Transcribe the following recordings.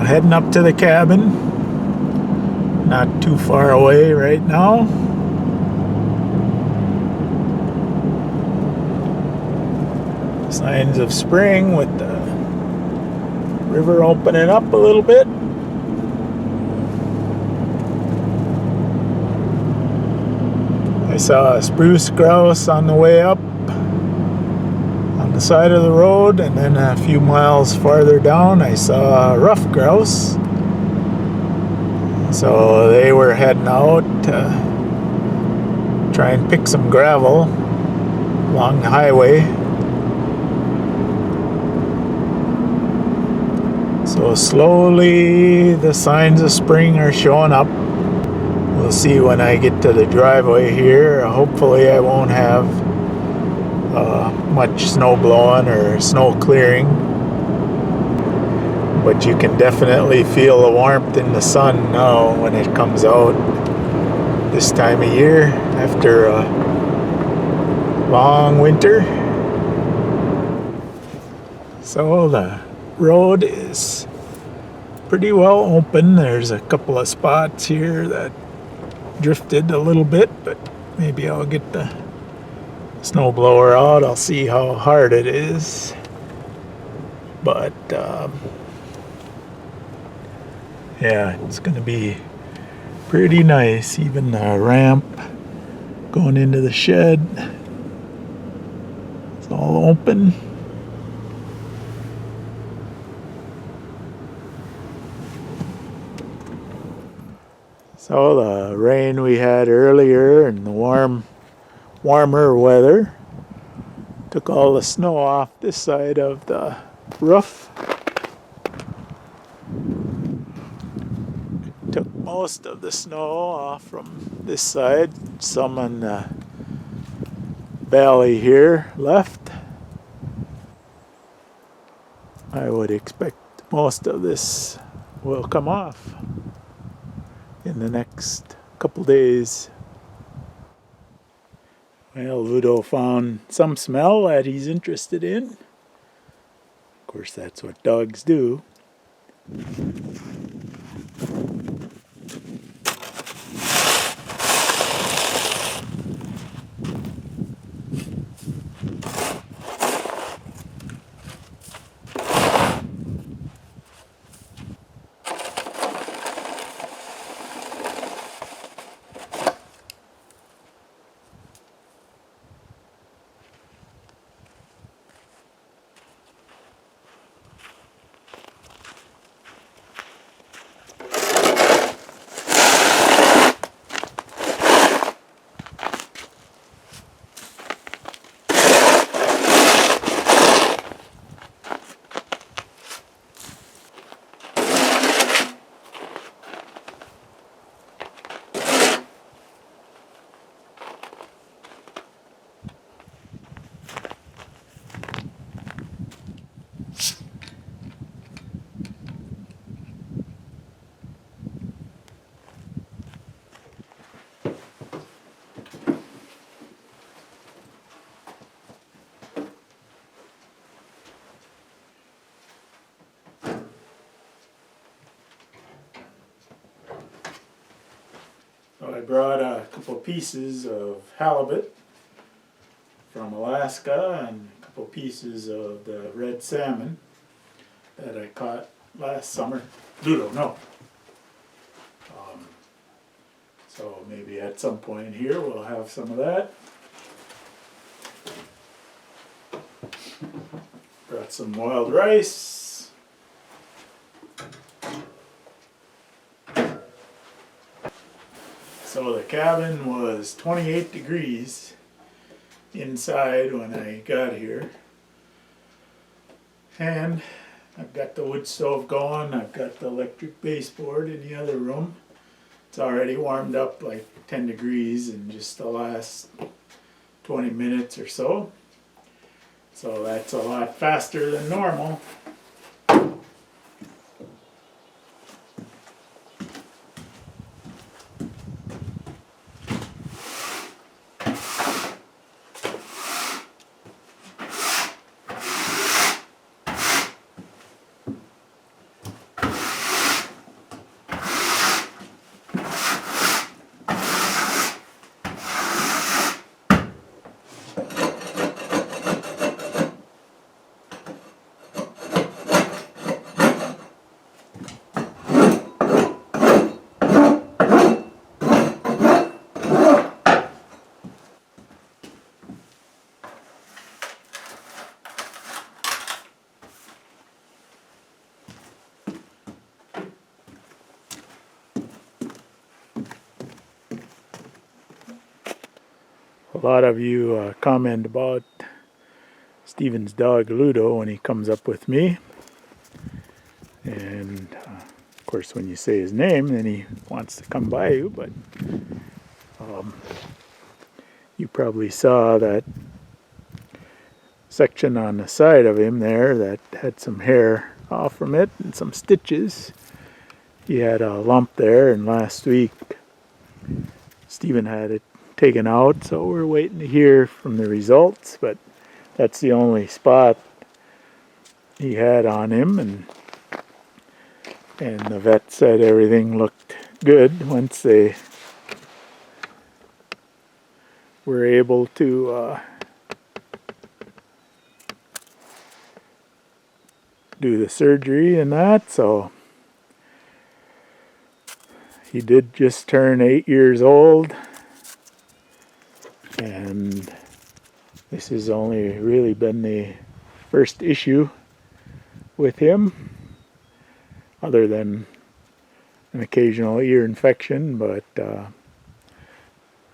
heading up to the cabin. Not too far away right now. Signs of spring with the river opening up a little bit. I saw a spruce grouse on the way up on the side of the road, and then a few miles farther down I saw a rough grouse. So they were heading out to try and pick some gravel along the highway. So slowly the signs of spring are showing up. We'll see when I get to the driveway here. Hopefully I won't have much snow blowing or snow clearing. But you can definitely feel the warmth in the sun now when it comes out this time of year after a long winter. So the road is pretty well open. There's a couple of spots here that drifted a little bit, but maybe I'll get the snow blower out. I'll see how hard it is. But yeah, it's gonna be pretty nice. Even the ramp going into the shed, it's all open. So the rain we had earlier and the warmer weather took all the snow off this side of the roof. It took most of the snow off from this side. Some in the valley here left. I would expect most of this will come off in the next couple days. Well, Ludo found some smell that he's interested in. Of course, that's what dogs do. So I brought a couple pieces of halibut from Alaska and a couple pieces of the red salmon that I caught last summer. Ludo, no. So maybe at some point here we'll have some of that. Brought some wild rice. So the cabin was 28 degrees inside when I got here. And I've got the wood stove going. I've got the electric baseboard in the other room. It's already warmed up like 10 degrees in just the last 20 minutes or so. So that's a lot faster than normal. A lot of you comment about Steven's dog Ludo when he comes up with me. And of course, when you say his name, then he wants to come by you. But you probably saw that section on the side of him there that had some hair off from it and some stitches. He had a lump there, and last week Steven had it taken out, so we're waiting to hear from the results. But that's the only spot he had on him, and the vet said everything looked good once they were able to do the surgery and that. So he did just turn 8 years old, and this has only really been the first issue with him, other than an occasional ear infection, but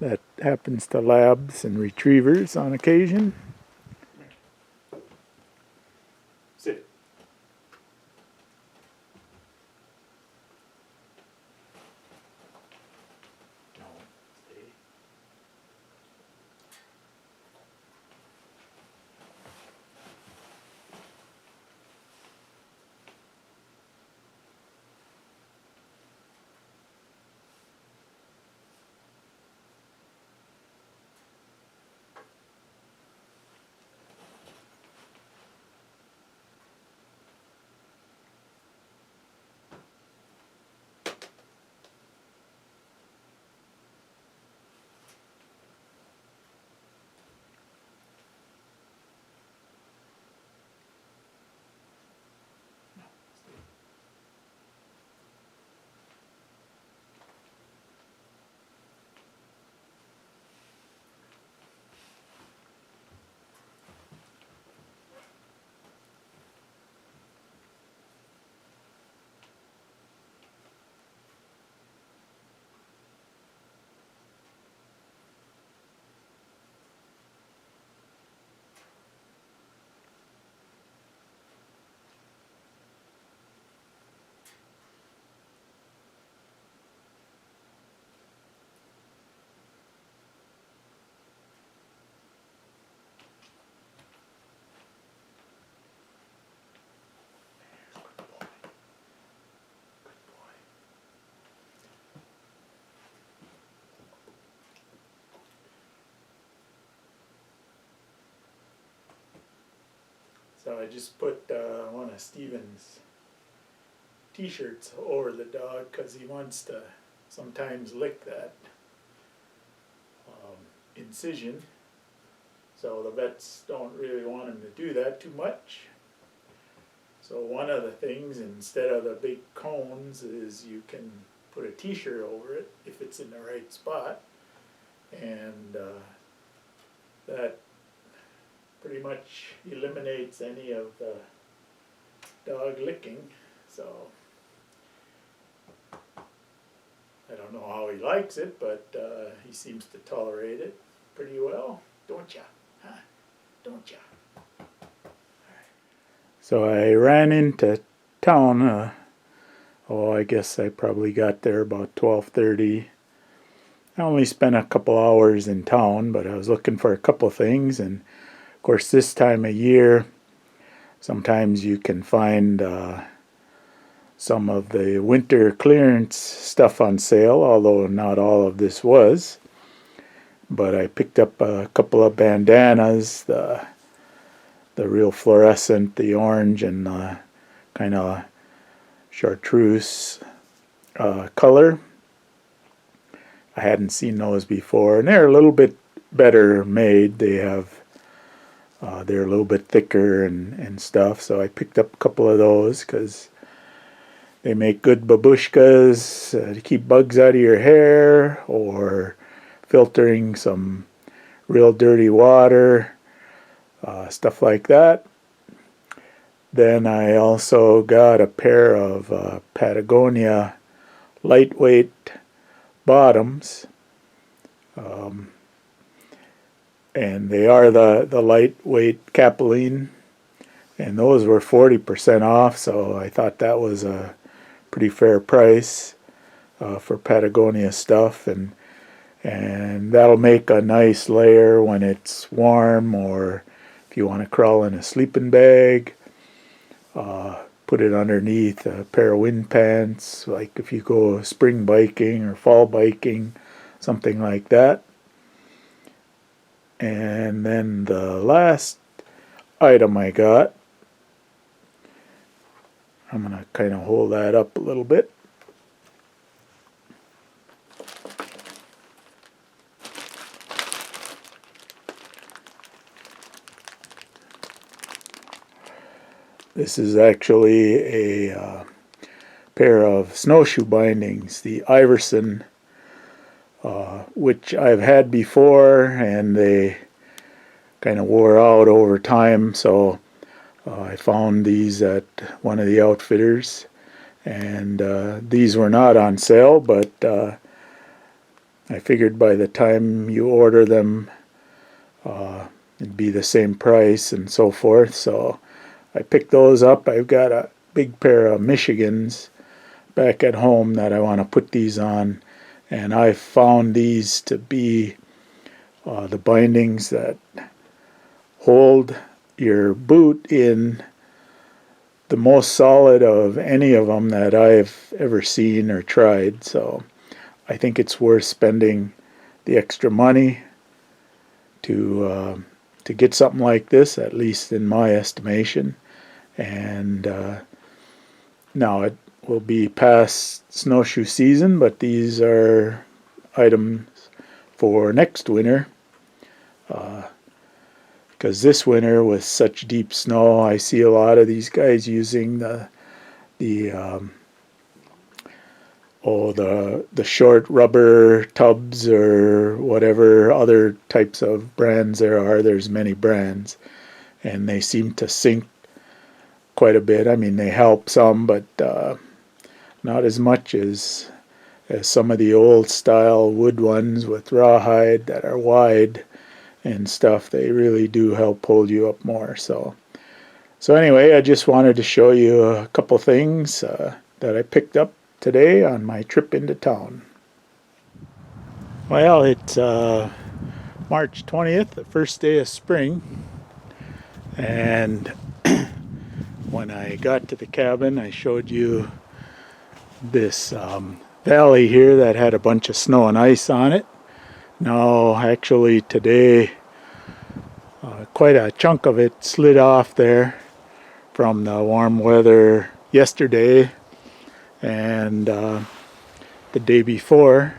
that happens to labs and retrievers on occasion. Sit. No, stay. So I just put one of Steven's t-shirts over the dog because he wants to sometimes lick that incision. So the vets don't really want him to do that too much. So one of the things, instead of the big cones, is you can put a t-shirt over it if it's in the right spot. And that pretty much eliminates any of the dog licking. So I don't know how he likes it, but he seems to tolerate it pretty well. Don't ya? Huh? Don't ya? So I ran into town. I guess I probably got there about 12:30. I only spent a couple hours in town, but I was looking for a couple of things. And of course, this time of year, sometimes you can find some of the winter clearance stuff on sale, although not all of this was. But I picked up a couple of bandanas, the real fluorescent, the orange and kind of chartreuse color. I hadn't seen those before, and they're a little bit better made. They're a little bit thicker and stuff, so I picked up a couple of those because they make good babushkas to keep bugs out of your hair, or filtering some real dirty water, stuff like that. Then I also got a pair of Patagonia lightweight bottoms. and they are the lightweight capilene, and those were 40% off, so I thought that was a pretty fair price for Patagonia stuff, and that'll make a nice layer when it's warm, or if you want to crawl in a sleeping bag, put it underneath a pair of wind pants, like if you go spring biking or fall biking, something like that. And then the last item I got, I'm going to kind of hold that up a little bit. This is actually a pair of snowshoe bindings, the Iverson, which I've had before, and they kind of wore out over time, so I found these at one of the outfitters, and these were not on sale, but I figured by the time you order them it'd be the same price and so forth, so I picked those up. I've got a big pair of Michigans back at home that I want to put these on, and I found these to be the bindings that hold your boot in the most solid of any of them that I've ever seen or tried, so I think it's worth spending the extra money to get something like this, at least in my estimation. And now it will be past snowshoe season, but these are items for next winter, because this winter with such deep snow, I see a lot of these guys using the short rubber tubs or whatever other types of brands there are. There's many brands, and they seem to sink quite a bit. I mean, they help some, but not as much as some of the old style wood ones with rawhide that are wide and stuff. They really do help hold you up more. So anyway, I just wanted to show you a couple things that I picked up today on my trip into town. Well, it's March 20th, the first day of spring, and when I got to the cabin, I showed you this valley here that had a bunch of snow and ice on it. Now, actually today, quite a chunk of it slid off there from the warm weather yesterday and the day before.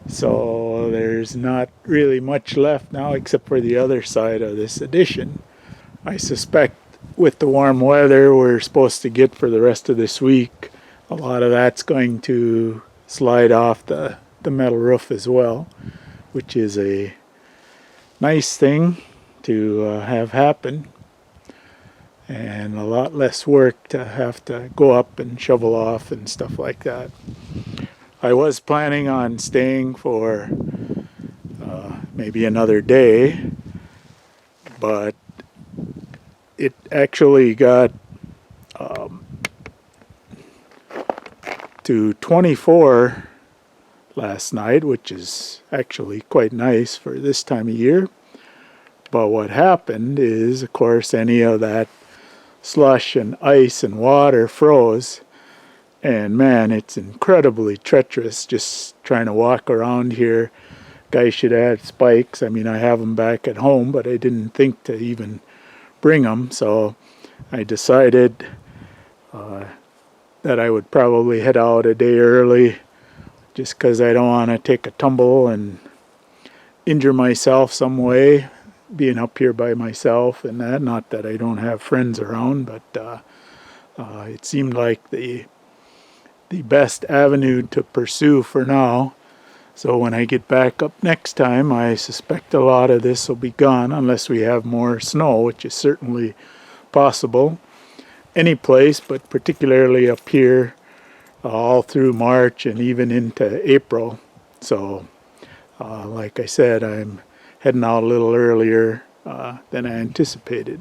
So there's not really much left now except for the other side of this addition. I suspect with the warm weather we're supposed to get for the rest of this week, a lot of that's going to slide off the metal roof as well, which is a nice thing to have happen, and a lot less work to have to go up and shovel off and stuff like that. I was planning on staying for maybe another day, but it actually got to 24 last night, which is actually quite nice for this time of year. But what happened is, of course, any of that slush and ice and water froze, and man, it's incredibly treacherous just trying to walk around here. Guys should have spikes. I mean, I have them back at home, but I didn't think to even bring them, so I decided that I would probably head out a day early, just because I don't want to take a tumble and injure myself some way being up here by myself, and that, not that I don't have friends around, but it seemed like the best avenue to pursue for now. So when I get back up next time, I suspect a lot of this will be gone unless we have more snow, which is certainly possible any place, but particularly up here all through March and even into April. So like I said, I'm heading out a little earlier than I anticipated.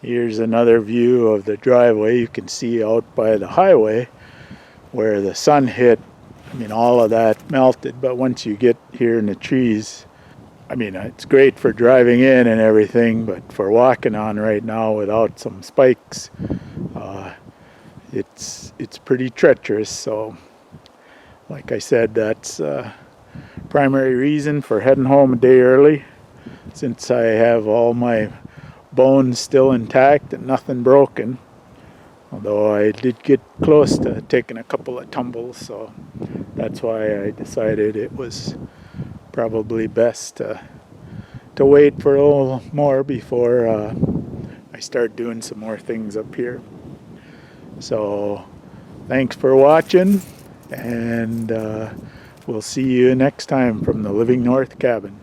Here's another view of the driveway. You can see out by the highway where the sun hit. I mean, all of that melted, but once you get here in the trees, I mean, it's great for driving in and everything, but for walking on right now without some spikes, it's pretty treacherous. So, like I said, that's primary reason for heading home a day early, since I have all my bones still intact and nothing broken. Although I did get close to taking a couple of tumbles, so that's why I decided it was probably best to wait for a little more before I start doing some more things up here. So thanks for watching, and we'll see you next time from the Living North cabin.